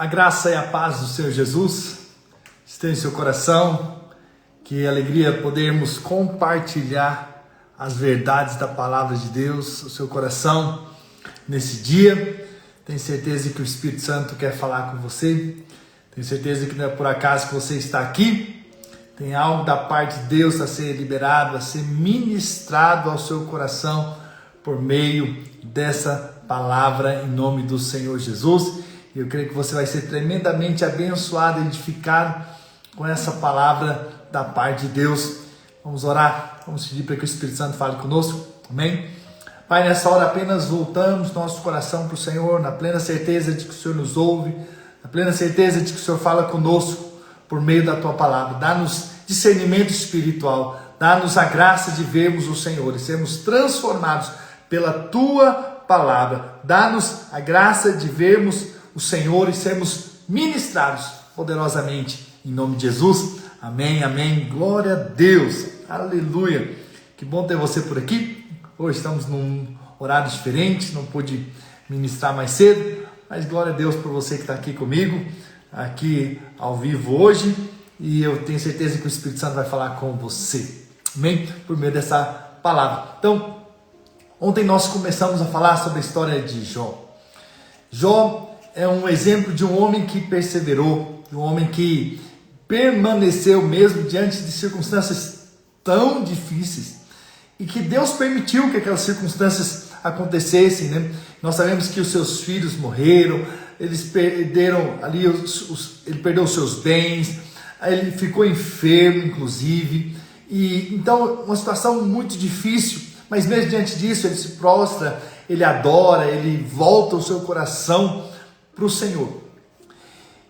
A graça e a paz do Senhor Jesus estejam em seu coração. Que alegria podermos compartilhar as verdades da palavra de Deus, o seu coração, nesse dia. Tenho certeza que o Espírito Santo quer falar com você. Tenho certeza que não é por acaso que você está aqui. Tem algo da parte de Deus a ser liberado, a ser ministrado ao seu coração por meio dessa palavra em nome do Senhor Jesus. E eu creio que você vai ser tremendamente abençoado, edificado com essa palavra da parte de Deus. Vamos orar, vamos pedir para que o Espírito Santo fale conosco, amém? Pai, nessa hora apenas voltamos nosso coração para o Senhor, na plena certeza de que o Senhor nos ouve, na plena certeza de que o Senhor fala conosco por meio da Tua palavra. Dá-nos discernimento espiritual, dá-nos a graça de vermos o Senhor e sermos transformados pela Tua palavra. Dá-nos a graça de vermos o Senhor e sermos ministrados poderosamente em nome de Jesus. Amém, amém, glória a Deus, aleluia. Que bom ter você por aqui. Hoje estamos num horário diferente, não pude ministrar mais cedo, mas glória a Deus por você que está aqui comigo, aqui ao vivo hoje, e eu tenho certeza que o Espírito Santo vai falar com você, amém? Por meio dessa palavra. Então, ontem nós começamos a falar sobre a história de Jó. Jó é um exemplo de um homem que perseverou, de um homem que permaneceu mesmo diante de circunstâncias tão difíceis e que Deus permitiu que aquelas circunstâncias acontecessem, né? Nós sabemos que os seus filhos morreram, eles perderam ali, ele perdeu os seus bens, ele ficou enfermo inclusive, e então uma situação muito difícil, mas mesmo diante disso ele se prostra, ele adora, ele volta o seu coração para o Senhor.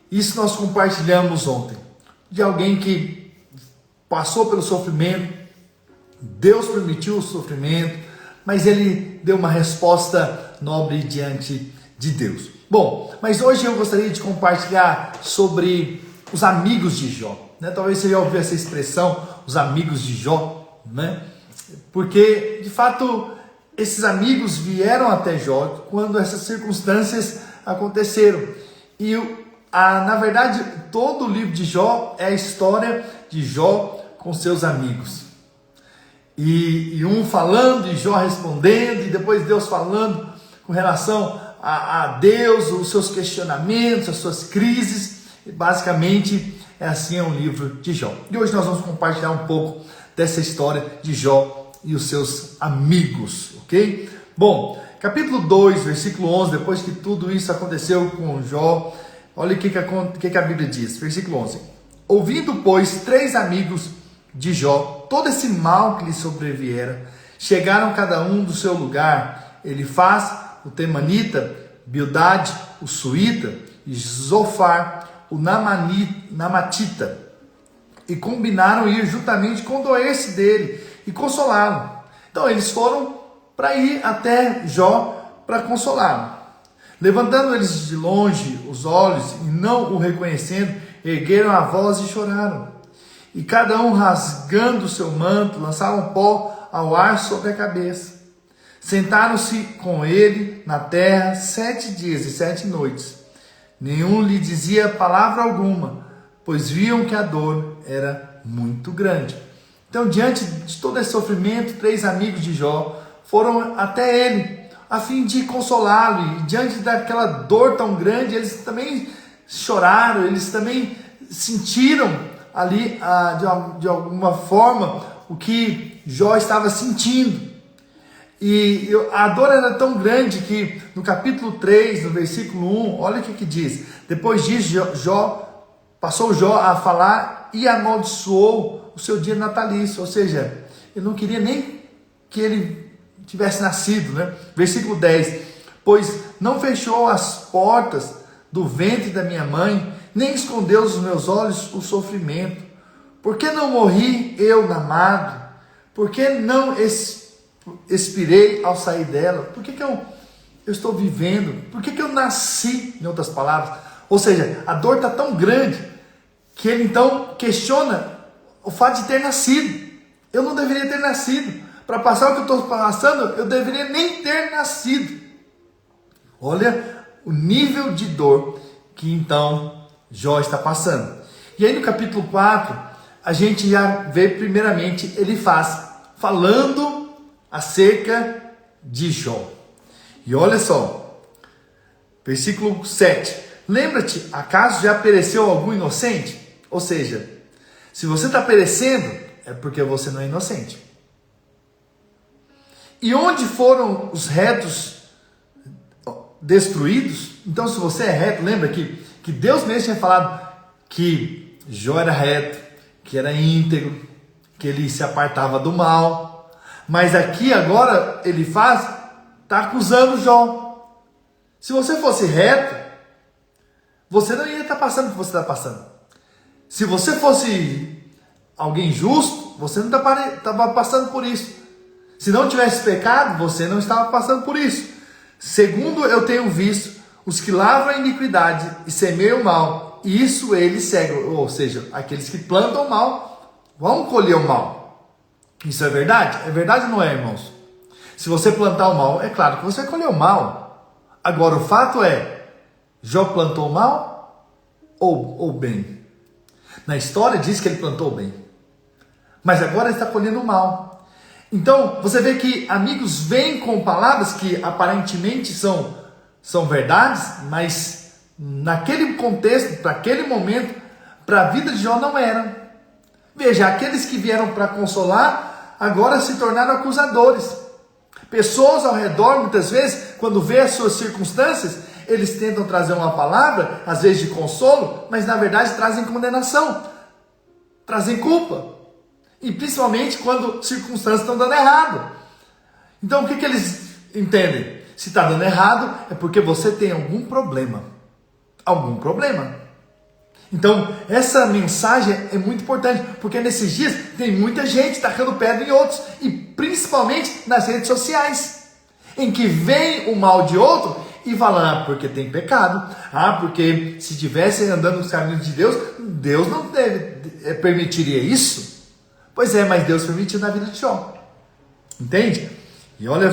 Isso nós compartilhamos ontem, de alguém que passou pelo sofrimento, Deus permitiu o sofrimento, mas ele deu uma resposta nobre diante de Deus. Bom, mas hoje eu gostaria de compartilhar sobre os amigos de Jó, né? Talvez você já ouviu essa expressão, os amigos de Jó, né? Porque de fato esses amigos vieram até Jó quando essas circunstâncias aconteceram. E na verdade, todo o livro de Jó é a história de Jó com seus amigos. E um falando e Jó respondendo, e depois Deus falando com relação a Deus, os seus questionamentos, as suas crises. E basicamente, é assim um livro de Jó. E hoje nós vamos compartilhar um pouco dessa história de Jó e os seus amigos, ok? Bom, capítulo 2, versículo 11, depois que tudo isso aconteceu com Jó, olha o que a Bíblia diz, versículo 11. Ouvindo, pois, 3 amigos de Jó todo esse mal que lhe sobreviera, chegaram cada um do seu lugar, Elifaz, o temanita, Bildade, o suíta, e Zofar, o namatita, e combinaram ir juntamente condoer-se dele e consolá-lo. Então eles foram para ir até Jó para consolá-lo. Levantando eles de longe os olhos e não o reconhecendo, ergueram a voz e choraram. E cada um rasgando o seu manto, lançavam pó ao ar sobre a cabeça. Sentaram-se com ele na terra 7 dias e 7 noites. Nenhum lhe dizia palavra alguma, pois viam que a dor era muito grande. Então, diante de todo esse sofrimento, 3 amigos de Jó foram até ele, a fim de consolá-lo, e diante daquela dor tão grande, eles também choraram, eles também sentiram ali, de alguma forma, o que Jó estava sentindo. E a dor era tão grande que no capítulo 3, no versículo 1, olha o que diz. Depois disso, passou Jó a falar e amaldiçoou o seu dia natalício, ou seja, ele não queria nem que ele tivesse nascido, né? Versículo 10, pois não fechou as portas do ventre da minha mãe, nem escondeu dos meus olhos o sofrimento. Por que não morri eu na madre? Por que não expirei ao sair dela? Por que eu estou vivendo? Por que eu nasci, em outras palavras? Ou seja, a dor está tão grande que ele então questiona o fato de ter nascido. Eu não deveria ter nascido. Para passar o que eu estou passando, eu deveria nem ter nascido. Olha o nível de dor que então Jó está passando. E aí no capítulo 4, a gente já vê primeiramente Elifaz falando acerca de Jó. E olha só, versículo 7. Lembra-te, acaso já pereceu algum inocente? Ou seja, se você está perecendo, é porque você não é inocente. E onde foram os retos destruídos? Então, se você é reto, lembra que Deus mesmo tinha falado que Jó era reto, que era íntegro, que ele se apartava do mal. Mas aqui agora ele está acusando Jó. Se você fosse reto, você não ia estar passando o que você está passando. Se você fosse alguém justo, você não estava passando por isso. Se não tivesse pecado, você não estava passando por isso. Segundo eu tenho visto, os que lavram a iniquidade e semeiam o mal, isso eles cegam. Ou seja, aqueles que plantam o mal, vão colher o mal. Isso é verdade? É verdade ou não é, irmãos? Se você plantar o mal, é claro que você vai colher o mal. Agora, o fato é, Jó plantou o mal ou bem? Na história diz que ele plantou o bem. Mas agora ele está colhendo o mal. Então, você vê que amigos vêm com palavras que aparentemente são verdades, mas naquele contexto, para aquele momento, para a vida de Jó não eram. Veja, aqueles que vieram para consolar, agora se tornaram acusadores. Pessoas ao redor, muitas vezes, quando vê as suas circunstâncias, eles tentam trazer uma palavra, às vezes de consolo, mas na verdade trazem condenação, trazem culpa. E principalmente quando circunstâncias estão dando errado. Então o que eles entendem? Se está dando errado, é porque você tem algum problema. Algum problema. Então essa mensagem é muito importante, porque nesses dias tem muita gente tacando pedra em outros, e principalmente nas redes sociais, em que vem o mal de outro e fala, porque tem pecado, porque se estivesse andando nos caminhos de Deus, Deus não permitiria isso. Pois é, mas Deus permitiu na vida de Jó. Entende? E olha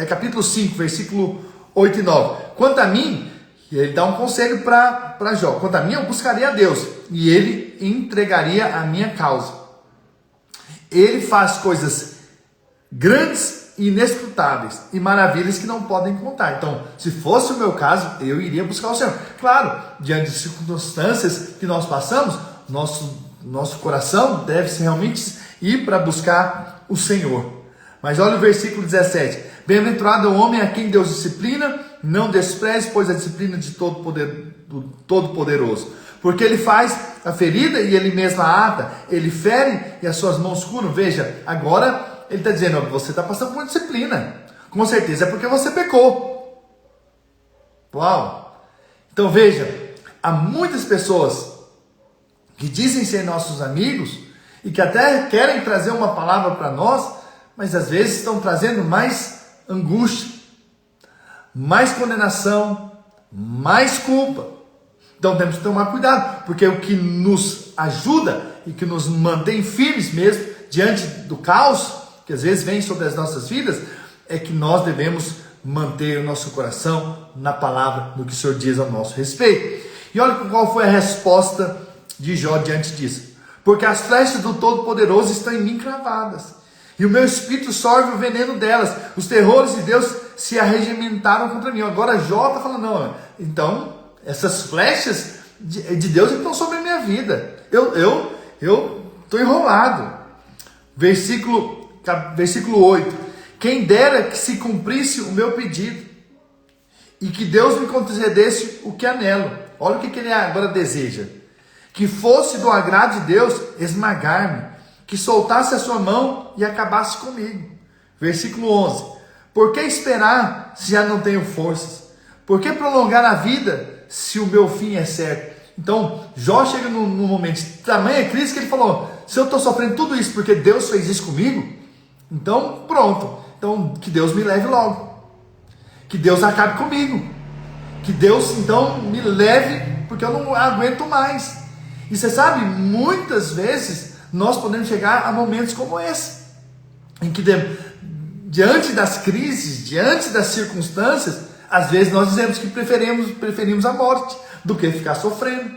capítulo 5, versículo 8 e 9. Quanto a mim, ele dá um conselho para Jó. Quanto a mim, eu buscaria a Deus, e ele entregaria a minha causa. Ele faz coisas grandes e inescrutáveis, e maravilhas que não podem contar. Então, se fosse o meu caso, eu iria buscar o Senhor. Claro, diante de circunstâncias que nós passamos, nosso coração deve realmente ir para buscar o Senhor. Mas olha o versículo 17. Bem-aventurado é o homem a quem Deus disciplina, não despreze, pois a disciplina de do Todo-Poderoso. Porque ele faz a ferida e ele mesmo a ata, ele fere e as suas mãos curam. Veja, agora ele está dizendo, você está passando por disciplina. Com certeza é porque você pecou. Uau! Então veja, há muitas pessoas que dizem ser nossos amigos e que até querem trazer uma palavra para nós, mas às vezes estão trazendo mais angústia, mais condenação, mais culpa. Então temos que tomar cuidado, porque o que nos ajuda e que nos mantém firmes mesmo diante do caos que às vezes vem sobre as nossas vidas, é que nós devemos manter o nosso coração na palavra, no que o Senhor diz ao nosso respeito. E olha qual foi a resposta de Jó diante disso. Porque as flechas do Todo-Poderoso estão em mim cravadas, e o meu espírito sorve o veneno delas. Os terrores de Deus se arregimentaram contra mim. Agora Jó está falando, não, então essas flechas de Deus estão sobre a minha vida. Eu estou enrolado. Versículo 8. Quem dera que se cumprisse o meu pedido, e que Deus me concedesse o que anelo. Olha o que ele agora deseja. Que fosse do agrado de Deus esmagar-me, que soltasse a sua mão e acabasse comigo. Versículo 11. Por que esperar se já não tenho forças? Por que prolongar a vida se o meu fim é certo? Então, Jó chega num momento de tamanha crise que ele falou, se eu estou sofrendo tudo isso porque Deus fez isso comigo, então pronto, então que Deus me leve logo, que Deus acabe comigo, que Deus então me leve, porque eu não aguento mais. E você sabe, muitas vezes nós podemos chegar a momentos como esse, em que diante das crises, diante das circunstâncias, Às vezes nós dizemos que preferimos a morte do que ficar sofrendo,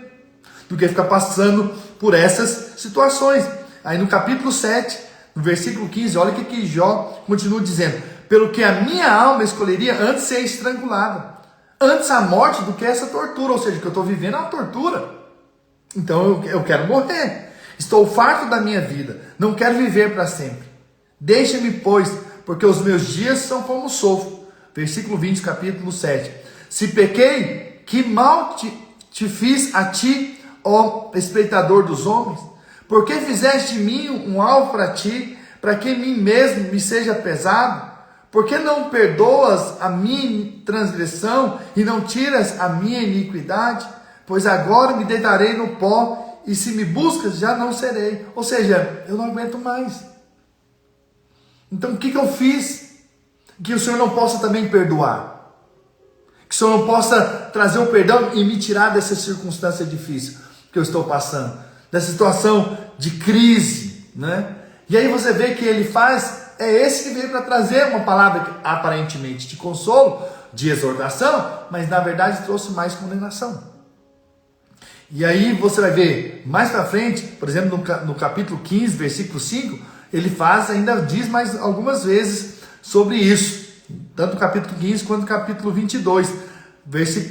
do que ficar passando por essas situações. Aí no capítulo 7, no versículo 15, olha o que Jó continua dizendo: pelo que a minha alma escolheria antes ser estrangulada, antes a morte do que essa tortura, ou seja, que eu estou vivendo é uma tortura. Então eu quero morrer, estou farto da minha vida, não quero viver para sempre. Deixa-me, pois, porque os meus dias são como sofro. Versículo 20, capítulo 7. Se pequei, que mal te fiz a ti, ó espreitador dos homens? Por que fizeste de mim um alvo para ti, para que mim mesmo me seja pesado? Por que não perdoas a minha transgressão e não tiras a minha iniquidade? Pois agora me deitarei no pó, e se me buscas, já não serei. Ou seja, eu não aguento mais. Então o que eu fiz que o Senhor não possa também perdoar? Que o Senhor não possa trazer o perdão e me tirar dessa circunstância difícil que eu estou passando, dessa situação de crise, né? E aí você vê que ele faz, é esse que veio para trazer uma palavra aparentemente de consolo, de exortação, mas na verdade trouxe mais condenação. E aí você vai ver mais para frente, por exemplo, no capítulo 15, versículo 5, ele ainda diz mais algumas vezes sobre isso, tanto no capítulo 15 quanto no capítulo 22,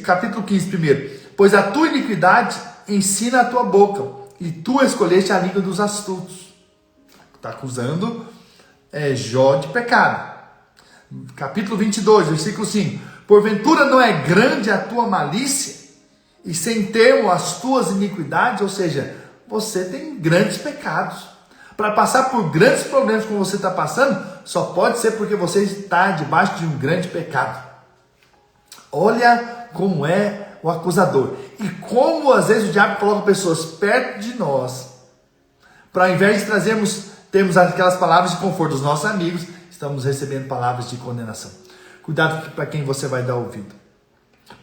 capítulo 15 primeiro: pois a tua iniquidade ensina a tua boca, e tu escolheste a língua dos astutos. Está acusando Jó de pecado. Capítulo 22, versículo 5: porventura não é grande a tua malícia, e sem termo as tuas iniquidades? Ou seja, você tem grandes pecados. Para passar por grandes problemas como você está passando, só pode ser porque você está debaixo de um grande pecado. Olha como é o acusador. E como às vezes o diabo coloca pessoas perto de nós, para ao invés de termos aquelas palavras de conforto dos nossos amigos, estamos recebendo palavras de condenação. Cuidado para quem você vai dar ouvido.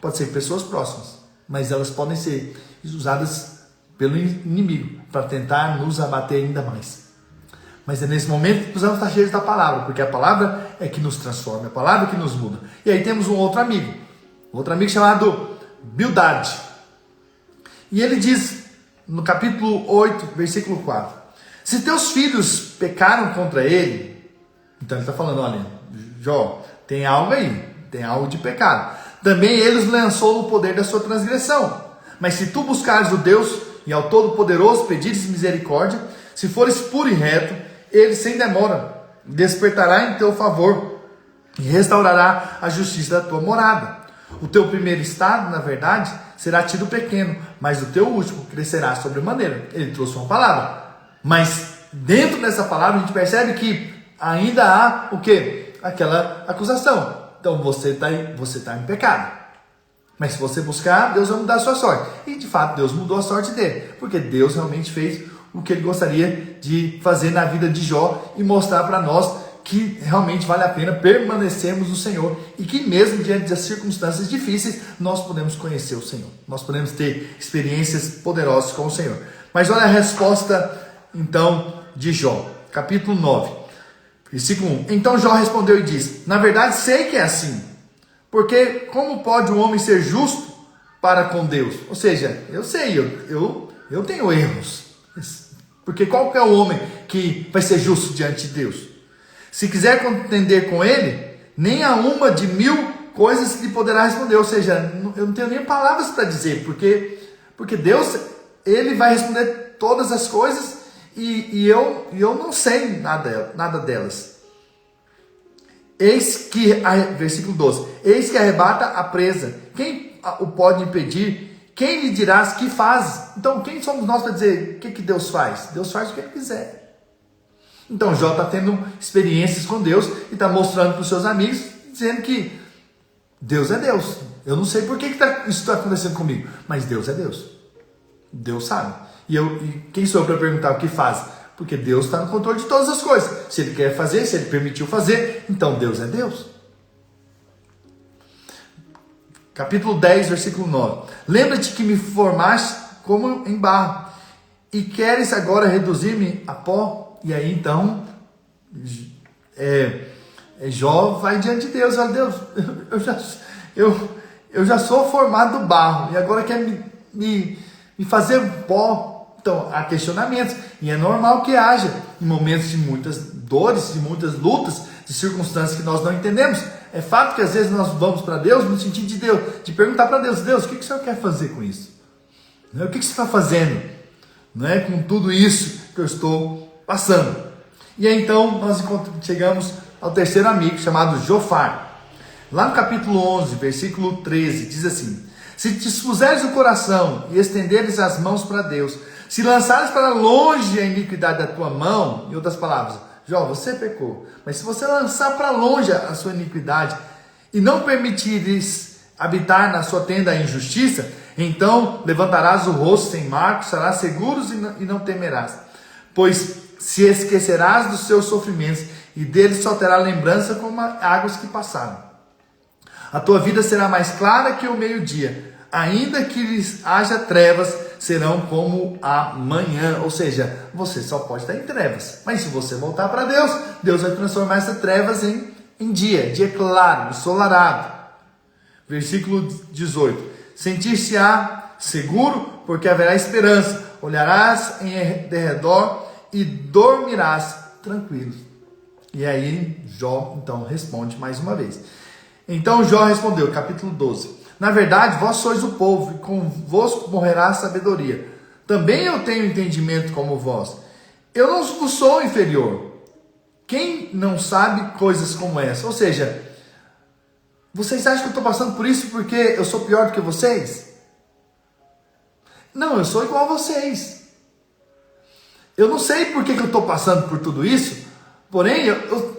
Pode ser pessoas próximas, mas elas podem ser usadas pelo inimigo para tentar nos abater ainda mais. Mas é nesse momento que precisamos estar cheios da palavra, porque a palavra é que nos transforma, a palavra é que nos muda. E aí temos um outro amigo chamado Bildade. E ele diz no capítulo 8, versículo 4: se teus filhos pecaram contra ele, então ele está falando, olha, Jó, tem algo aí, tem algo de pecado. Também eles lançou no poder da sua transgressão. Mas se tu buscares o Deus e ao Todo-Poderoso pedires misericórdia, se fores puro e reto, ele sem demora despertará em teu favor e restaurará a justiça da tua morada. O teu primeiro estado, na verdade, será tido pequeno, mas o teu último crescerá sobremaneira. Ele trouxe uma palavra, mas dentro dessa palavra a gente percebe que ainda há o quê? Aquela acusação. Então você está em pecado. Mas se você buscar, Deus vai mudar a sua sorte. E de fato Deus mudou a sorte dele, porque Deus realmente fez o que ele gostaria de fazer na vida de Jó e mostrar para nós que realmente vale a pena permanecermos no Senhor e que mesmo diante das circunstâncias difíceis, nós podemos conhecer o Senhor. Nós podemos ter experiências poderosas com o Senhor. Mas olha a resposta então de Jó, capítulo 9, versículo 1. Então Jó respondeu e disse: na verdade sei que é assim, porque como pode um homem ser justo para com Deus? Ou seja, eu sei, eu tenho erros. Porque qual que é o homem que vai ser justo diante de Deus? Se quiser contender com ele, nem há uma de 1000 coisas que lhe poderá responder. Ou seja, eu não tenho nem palavras para dizer, porque Deus, ele vai responder todas as coisas e eu não sei nada delas. Versículo 12: eis que arrebata a presa, quem o pode impedir? Quem lhe dirás que faz? Então, quem somos nós para dizer o que Deus faz? Deus faz o que ele quiser. Então, Jó está tendo experiências com Deus e está mostrando para os seus amigos, dizendo que Deus é Deus. Eu não sei por que isso está acontecendo comigo, mas Deus é Deus. Deus sabe. E quem sou eu para perguntar o que faz? Porque Deus está no controle de todas as coisas. Se ele quer fazer, se ele permitiu fazer, então Deus é Deus. Capítulo 10, versículo 9. Lembra-te que me formaste como em barro, e queres agora reduzir-me a pó? E aí então, Jó vai diante de Deus. Olha, Deus, eu já sou formado do barro e agora quer me fazer pó. Então, há questionamentos e é normal que haja em momentos de muitas dores, de muitas lutas, de circunstâncias que nós não entendemos. É fato que às vezes nós vamos para Deus no sentido de Deus, de perguntar para Deus, Deus, o que o Senhor quer fazer com isso? O que você está fazendo, com tudo isso que eu estou passando? E aí então nós chegamos ao terceiro amigo, chamado Jofar. Lá no capítulo 11, versículo 13, diz assim: se te dispuseres o coração e estenderes as mãos para Deus, se lançares para longe a iniquidade da tua mão, em outras palavras, Jó, você pecou, mas se você lançar para longe a sua iniquidade e não permitires habitar na sua tenda a injustiça, então levantarás o rosto sem marco, serás seguro e não temerás, pois se esquecerás dos seus sofrimentos e deles só terá lembrança como águas que passaram. A tua vida será mais clara que o meio-dia, ainda que haja trevas, serão como a manhã. Ou seja, você só pode estar em trevas, mas se você voltar para Deus, Deus vai transformar essas trevas em dia claro, ensolarado. Versículo 18: sentir-se-á seguro, porque haverá esperança, olharás em derredor e dormirás tranquilo. E aí Jó então responde mais uma vez. Então Jó respondeu, capítulo 12: na verdade, vós sois o povo, e convosco morrerá a sabedoria. Também eu tenho entendimento como vós. Eu não vos sou inferior. Quem não sabe coisas como essa? Ou seja, vocês acham que eu estou passando por isso porque eu sou pior do que vocês? Não, eu sou igual a vocês. Eu não sei por que eu estou passando por tudo isso, porém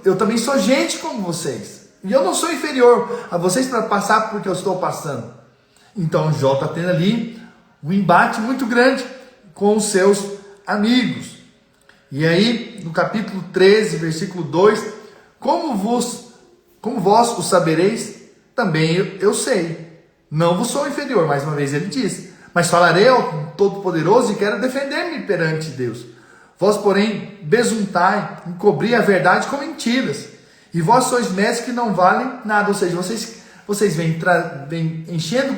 eu também sou gente como vocês. E eu não sou inferior a vocês para passar por que eu estou passando. Então Jó está tendo ali um embate muito grande com os seus amigos. E aí, no capítulo 13, versículo 2, como vós o sabereis, também eu sei. Não vos sou inferior, mais uma vez ele diz. Mas falarei ao Todo-Poderoso e quero defender-me perante Deus. Vós, porém, besuntai, encobri a verdade com mentiras. E vós sois mestres que não valem nada. Ou seja, vocês vêm enchendo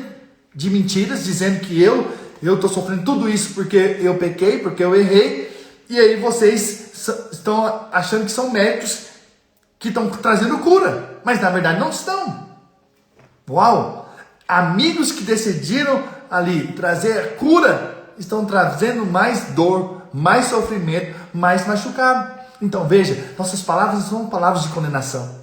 de mentiras, dizendo que eu estou sofrendo tudo isso porque eu pequei, porque eu errei. E aí vocês estão achando que são médicos que estão trazendo cura. Mas na verdade não estão. Uau! Amigos que decidiram ali trazer cura, estão trazendo mais dor, mais sofrimento, mais machucado. Então veja, nossas palavras não são palavras de condenação.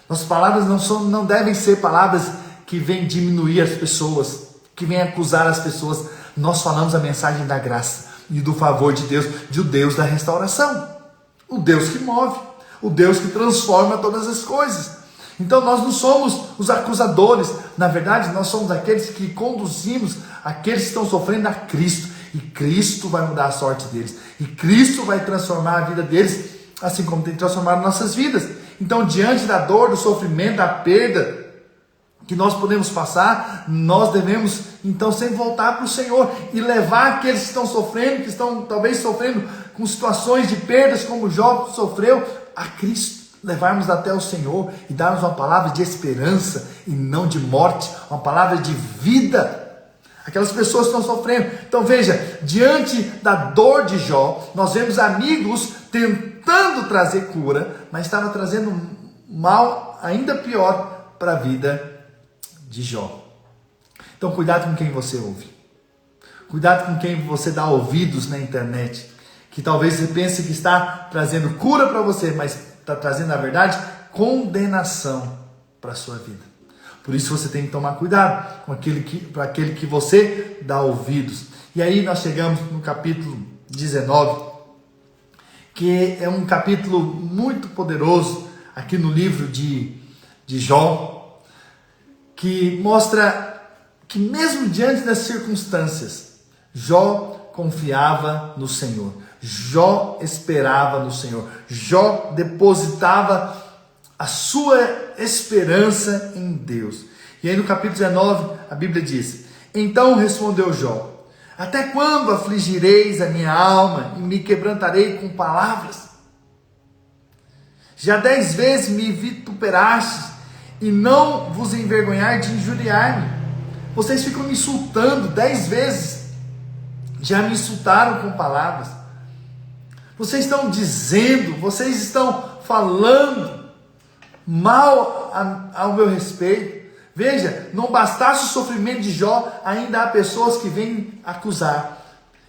Nossas palavras não devem ser palavras que vêm diminuir as pessoas, que vêm acusar as pessoas. Nós falamos a mensagem da graça e do favor de Deus, de o Deus da restauração, o Deus que move, o Deus que transforma todas as coisas. Então nós não somos os acusadores, na verdade nós somos aqueles que conduzimos aqueles que estão sofrendo a Cristo, e Cristo vai mudar a sorte deles, e Cristo vai transformar a vida deles, assim como tem transformado nossas vidas. Então, diante da dor, do sofrimento, da perda que nós podemos passar, nós devemos então sempre voltar para o Senhor e levar aqueles que estão sofrendo, que estão talvez sofrendo com situações de perdas como Jó sofreu, a Cristo. Levarmos até o Senhor e darmos uma palavra de esperança e não de morte, uma palavra de vida. Aquelas pessoas que estão sofrendo. Então veja, diante da dor de Jó, nós vemos amigos tentando trazer cura, mas estava trazendo um mal ainda pior para a vida de Jó. Então cuidado com quem você ouve. Cuidado com quem você dá ouvidos na internet. Que talvez você pense que está trazendo cura para você, mas está trazendo, na verdade, condenação para a sua vida. Por isso você tem que tomar cuidado com aquele que você dá ouvidos. E aí nós chegamos no capítulo 19, que é um capítulo muito poderoso aqui no livro de Jó, que mostra que mesmo diante das circunstâncias, Jó confiava no Senhor. Jó esperava no Senhor. Jó depositava a sua esperança em Deus. E aí no capítulo 19, a Bíblia diz: então respondeu Jó: até quando afligireis a minha alma e me quebrantarei com palavras? Já 10 vezes me vituperastes e não vos envergonhar de injuriar-me. Vocês ficam me insultando 10 vezes, já me insultaram com palavras. Vocês estão dizendo, vocês estão falando mal ao meu respeito. Veja, não bastasse o sofrimento de Jó, ainda há pessoas que vêm acusar.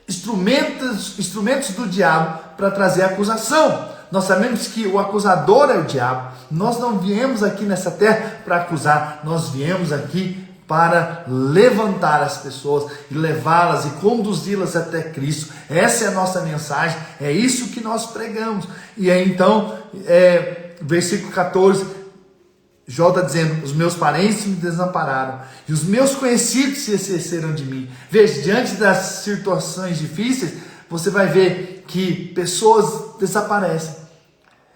Instrumentos do diabo para trazer acusação. Nós sabemos que o acusador é o diabo. Nós não viemos aqui nessa terra para acusar, nós viemos aqui para levantar as pessoas e levá-las e conduzi-las até Cristo. Essa é a nossa mensagem, é isso que nós pregamos. E aí então, versículo 14, Jó está dizendo: os meus parentes me desampararam e os meus conhecidos se esqueceram de mim. Veja, diante das situações difíceis, você vai ver que pessoas desaparecem.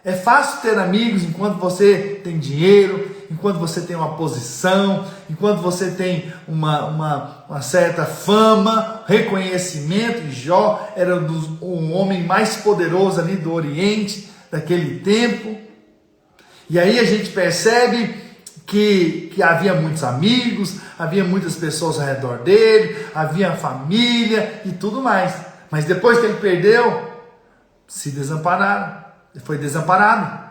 É fácil ter amigos enquanto você tem dinheiro, enquanto você tem uma posição, enquanto você tem uma certa fama, reconhecimento. E Jó era um homem mais poderoso ali do Oriente, daquele tempo. E aí a gente percebe que havia muitos amigos, havia muitas pessoas ao redor dele, havia família e tudo mais. Mas depois que ele perdeu, se desampararam. Ele foi desamparado.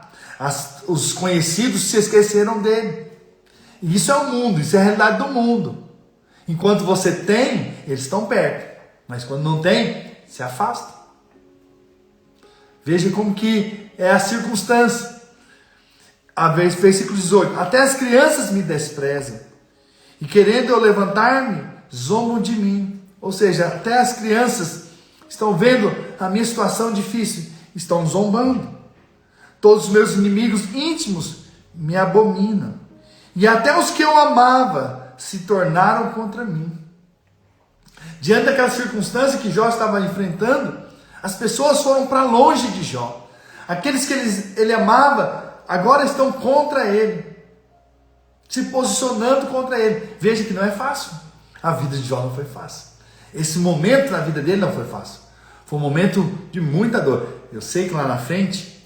Os conhecidos se esqueceram dele. E isso é o mundo, isso é a realidade do mundo. Enquanto você tem, eles estão perto. Mas quando não tem, se afasta. Veja como que é a circunstância. Versículo 18. Até as crianças me desprezam, e querendo eu levantar-me, zombam de mim. Ou seja, até as crianças estão vendo a minha situação difícil, estão zombando. Todos os meus inimigos íntimos me abominam, e até os que eu amava se tornaram contra mim. Diante daquela circunstância que Jó estava enfrentando, as pessoas foram para longe de Jó. Aqueles que ele amava agora estão contra ele, se posicionando contra ele. Veja que não é fácil. A vida de Jó não foi fácil. Esse momento na vida dele não foi fácil. Foi um momento de muita dor. Eu sei que lá na frente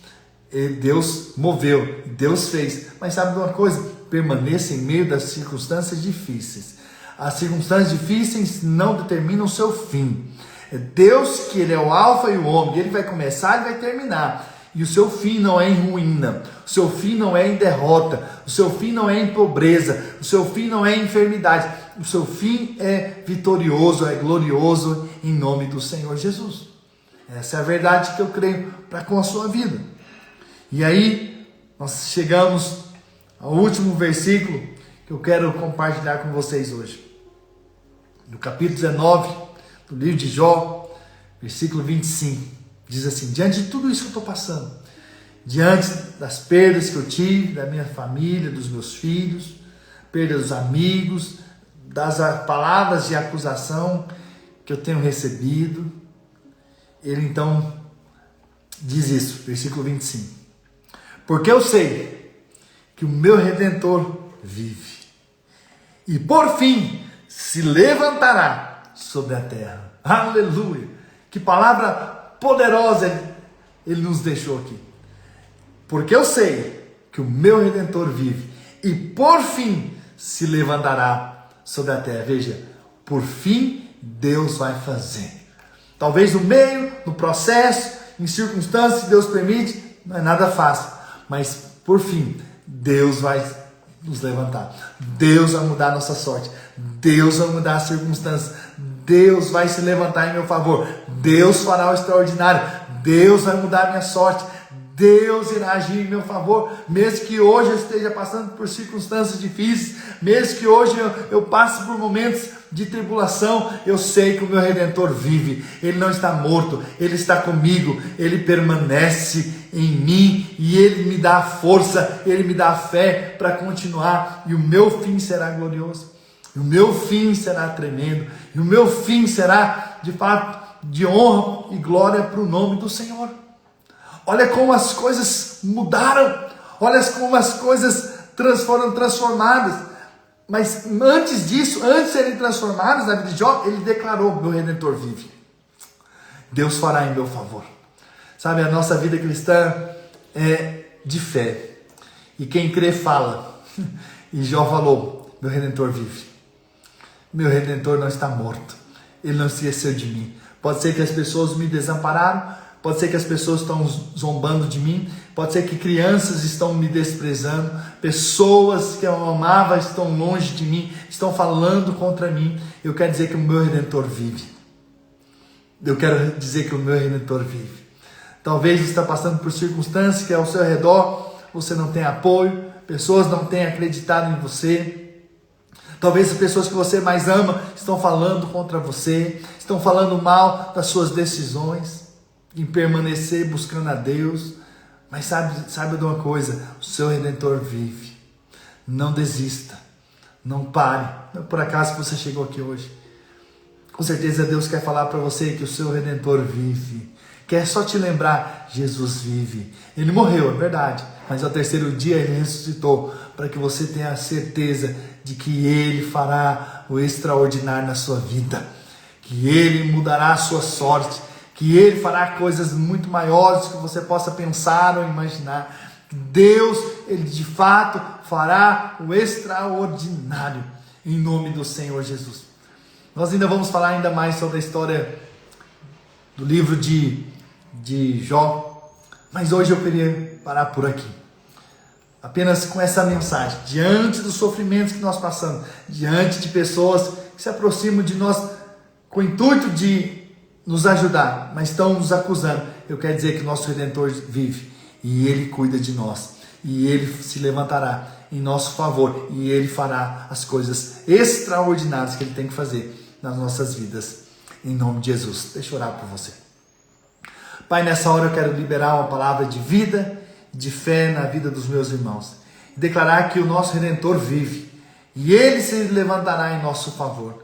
Deus moveu, Deus fez. Mas sabe de uma coisa? Permaneça em meio das circunstâncias difíceis. As circunstâncias difíceis não determinam o seu fim. É Deus que Ele é o alfa e o ômega. Ele vai começar e vai terminar. E o seu fim não é em ruína, o seu fim não é em derrota, o seu fim não é em pobreza, o seu fim não é em enfermidade, o seu fim é vitorioso, é glorioso em nome do Senhor Jesus. Essa é a verdade que eu creio para com a sua vida. E aí, nós chegamos ao último versículo que eu quero compartilhar com vocês hoje. No capítulo 19 do livro de Jó, versículo 25. Diz assim: diante de tudo isso que eu estou passando, diante das perdas que eu tive, da minha família, dos meus filhos, perda dos amigos, das palavras de acusação que eu tenho recebido, ele então diz isso, versículo 25. Porque eu sei que o meu Redentor vive, e por fim se levantará sobre a terra. Aleluia! Que palavra poderosa ele nos deixou aqui. Porque eu sei que o meu Redentor vive, e por fim se levantará sobre a terra. Veja, por fim Deus vai fazer. Talvez no meio, no processo, em circunstâncias que Deus permite, não é nada fácil, mas por fim Deus vai nos levantar. Deus vai mudar a nossa sorte. Deus vai mudar as circunstâncias. Deus vai se levantar em meu favor. Deus fará o extraordinário. Deus vai mudar a minha sorte. Deus irá agir em meu favor, mesmo que hoje eu esteja passando por circunstâncias difíceis, mesmo que hoje eu passe por momentos de tribulação, eu sei que o meu Redentor vive. Ele não está morto, Ele está comigo, Ele permanece em mim, e Ele me dá força, Ele me dá fé para continuar, e o meu fim será glorioso, e o meu fim será tremendo, e o meu fim será de fato de honra e glória para o nome do Senhor. Olha como as coisas mudaram, olha como as coisas foram transformadas. Mas antes disso, antes de serem transformados na vida de Jó, ele declarou: meu Redentor vive. Deus fará em meu favor. Sabe, a nossa vida cristã é de fé. E quem crê fala. E Jó falou: meu Redentor vive. Meu Redentor não está morto. Ele não se esqueceu de mim. Pode ser que as pessoas me desampararam, pode ser que as pessoas estão zombando de mim, pode ser que crianças estão me desprezando, pessoas que eu amava estão longe de mim, estão falando contra mim. Eu quero dizer que o meu Redentor vive. Eu quero dizer que o meu Redentor vive. Talvez você está passando por circunstâncias que ao seu redor você não tem apoio, pessoas não têm acreditado em você. Talvez as pessoas que você mais ama estão falando contra você, estão falando mal das suas decisões, em permanecer buscando a Deus. Mas saiba de uma coisa, o seu Redentor vive. Não desista, não pare. Não é por acaso que você chegou aqui hoje. Com certeza Deus quer falar para você que o seu Redentor vive. Quer só te lembrar, Jesus vive. Ele morreu, é verdade, mas ao terceiro dia ele ressuscitou, para que você tenha a certeza de que ele fará o extraordinário na sua vida, que ele mudará a sua sorte, que ele fará coisas muito maiores que você possa pensar ou imaginar. Deus, ele de fato fará o extraordinário, em nome do Senhor Jesus. Nós ainda vamos falar ainda mais sobre a história do livro de Jó, mas hoje eu queria parar por aqui. Apenas com essa mensagem, diante dos sofrimentos que nós passamos, diante de pessoas que se aproximam de nós com o intuito de nos ajudar, mas estão nos acusando, eu quero dizer que o nosso Redentor vive e Ele cuida de nós, e Ele se levantará em nosso favor, e Ele fará as coisas extraordinárias que Ele tem que fazer nas nossas vidas, em nome de Jesus. Deixa eu orar por você. Pai, nessa hora eu quero liberar uma palavra de vida, de fé na vida dos meus irmãos. E declarar que o nosso Redentor vive. E Ele se levantará em nosso favor.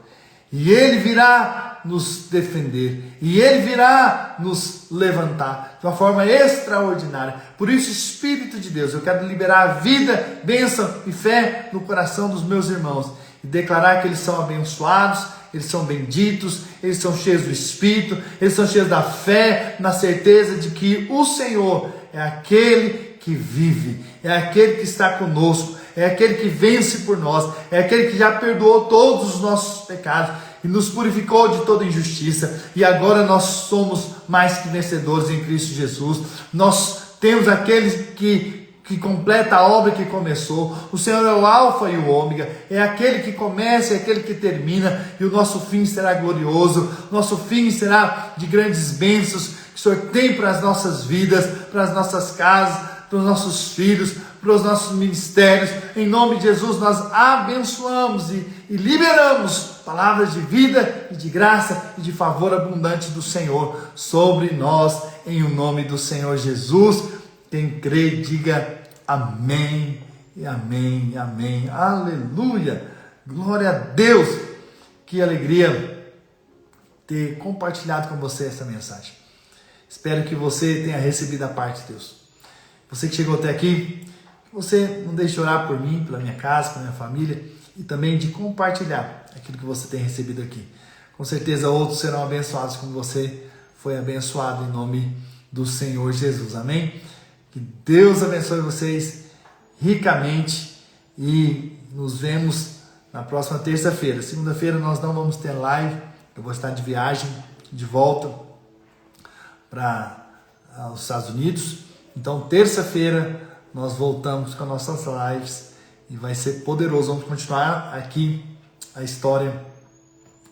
E Ele virá nos defender. E Ele virá nos levantar de uma forma extraordinária. Por isso, Espírito de Deus, eu quero liberar vida, bênção e fé no coração dos meus irmãos. E declarar que eles são abençoados, eles são benditos, eles são cheios do Espírito, eles são cheios da fé, na certeza de que o Senhor é aquele que vive, é aquele que está conosco, é aquele que vence por nós, é aquele que já perdoou todos os nossos pecados e nos purificou de toda injustiça, e agora nós somos mais que vencedores em Cristo Jesus. Nós temos aquele que completa a obra que começou. O Senhor é o alfa e o ômega, é aquele que começa e aquele que termina, e o nosso fim será glorioso, nosso fim será de grandes bênçãos que o Senhor tem para as nossas vidas, para as nossas casas, para os nossos filhos, para os nossos ministérios. Em nome de Jesus nós abençoamos e liberamos palavras de vida e de graça e de favor abundante do Senhor sobre nós, em o nome do Senhor Jesus. Quem crê, diga amém, e amém, e amém, aleluia, glória a Deus. Que alegria ter compartilhado com você essa mensagem. Espero que você tenha recebido a parte de Deus. Você que chegou até aqui, que você não deixe de orar por mim, pela minha casa, pela minha família, e também de compartilhar aquilo que você tem recebido aqui. Com certeza outros serão abençoados como você foi abençoado, em nome do Senhor Jesus, amém? Que Deus abençoe vocês ricamente e nos vemos na próxima terça-feira. Segunda-feira nós não vamos ter live, eu vou estar de viagem, de volta para os Estados Unidos. Então terça-feira nós voltamos com nossas lives e vai ser poderoso. Vamos continuar aqui a história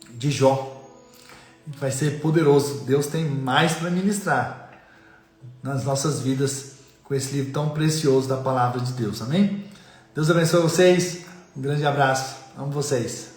de Jó. Vai ser poderoso. Deus tem mais para ministrar nas nossas vidas com esse livro tão precioso da palavra de Deus, amém? Deus abençoe vocês, um grande abraço, amo vocês.